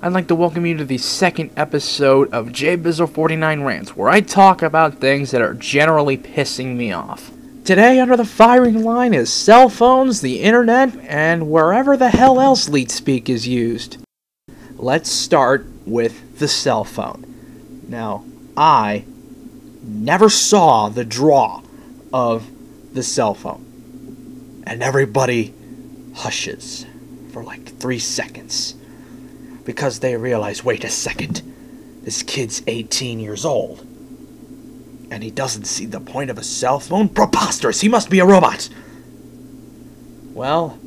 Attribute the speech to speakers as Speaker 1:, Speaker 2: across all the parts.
Speaker 1: I'd like to welcome you to the second episode of Jbizzo49 Rants, where I talk about things that are generally pissing me off. Today, under the firing line is cell phones, the internet, and wherever the hell else leet speak is used. Let's start with the cell phone. Now, I never saw the draw of the cell phone, and everybody hushes for like 3 seconds. Because they realize, wait a second, this kid's 18 years old. And he doesn't see the point of a cell phone? Preposterous! He must be a robot! Well,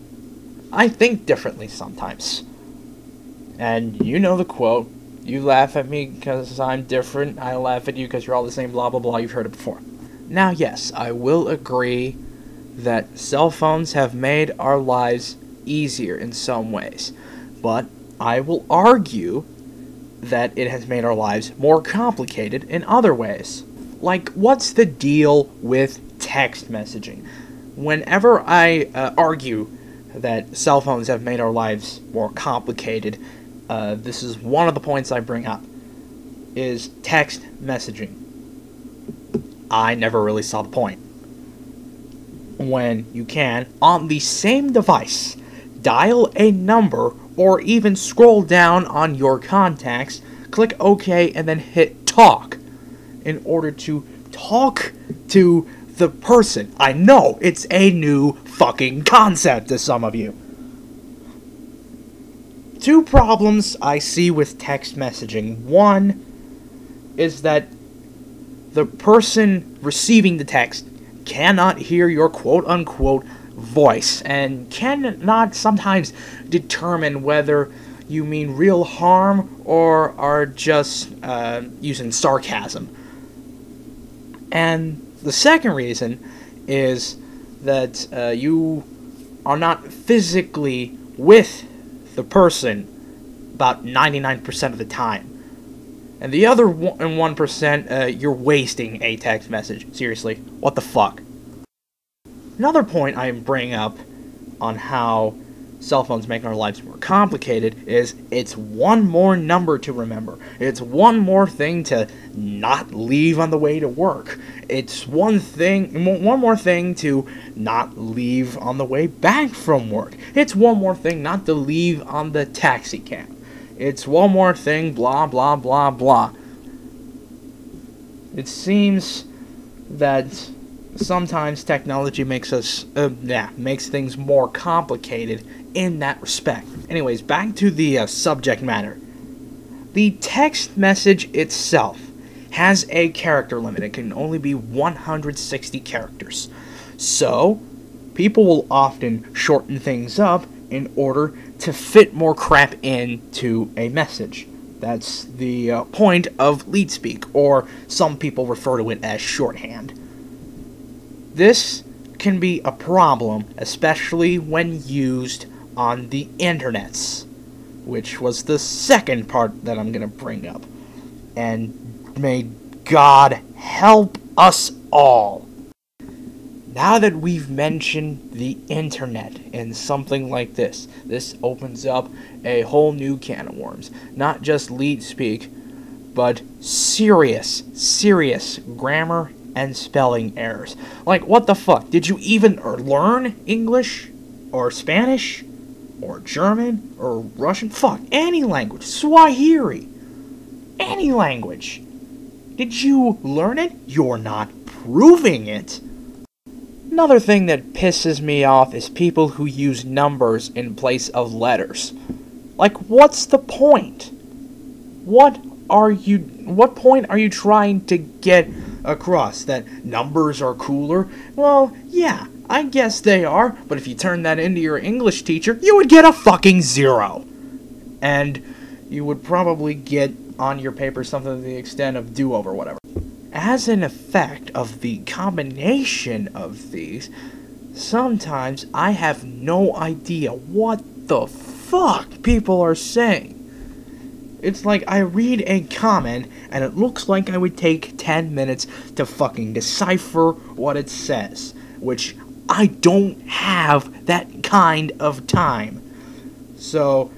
Speaker 1: I think differently sometimes. And you know the quote, you laugh at me because I'm different, I laugh at you because you're all the same, blah blah blah, you've heard it before. Now yes, I will agree that cell phones have made our lives easier in some ways. But I will argue that it has made our lives more complicated in other ways. Like, what's the deal with text messaging? Whenever I argue that cell phones have made our lives more complicated, this is one of the points I bring up, is text messaging. I never really saw the point. When you can, on the same device, dial a number or even scroll down on your contacts, click OK, and then hit talk in order to talk to the person. I know, it's a new fucking concept to some of you. Two problems I see with text messaging. One is that the person receiving the text cannot hear your quote-unquote voice and cannot sometimes determine whether you mean real harm or are just using sarcasm. And the second reason is that you are not physically with the person about 99% of the time. And the other 1%, you're wasting a text message. Seriously, what the fuck? Another point I bring up on how cell phones make our lives more complicated is it's one more number to remember. It's one more thing to not leave on the way to work. It's one more thing to not leave on the way back from work. It's one more thing not to leave on the taxi cab. It's one more thing, blah blah blah blah. It seems that sometimes technology makes things more complicated in that respect. Anyways, back to the subject matter. The text message itself has a character limit. It can only be 160 characters. So, people will often shorten things up in order to fit more crap into a message. That's the point of leet speak, or some people refer to it as shorthand. This can be a problem, especially when used on the internets, which was the second part that I'm going to bring up. And may God help us all. Now that we've mentioned the internet and something like this opens up a whole new can of worms. Not just leet speak, but serious grammar and spelling errors. Like, what the fuck? Did you even learn English? Or Spanish? Or German? Or Russian? Fuck, any language. Swahili. Any language. Did you learn it? You're not proving it. Another thing that pisses me off is people who use numbers in place of letters. Like, what's the point? What point are you trying to get across? That numbers are cooler? Well, yeah, I guess they are, but if you turn that into your English teacher, you would get a fucking 0. And you would probably get on your paper something to the extent of do-over, whatever. As an effect of the combination of these, sometimes I have no idea what the fuck people are saying. It's like I read a comment and it looks like I would take 10 minutes to fucking decipher what it says, which I don't have that kind of time. So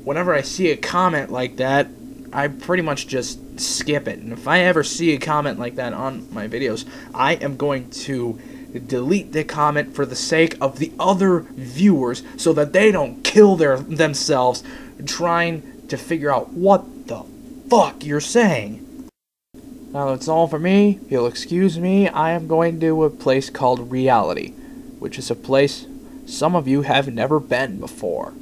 Speaker 1: whenever I see a comment like that, I pretty much just skip it. And if I ever see a comment like that on my videos, I am going to delete the comment for the sake of the other viewers so that they don't kill themselves trying to figure out what the fuck you're saying. Now that's all for me. If you'll excuse me, I am going to a place called Reality, which is a place some of you have never been before.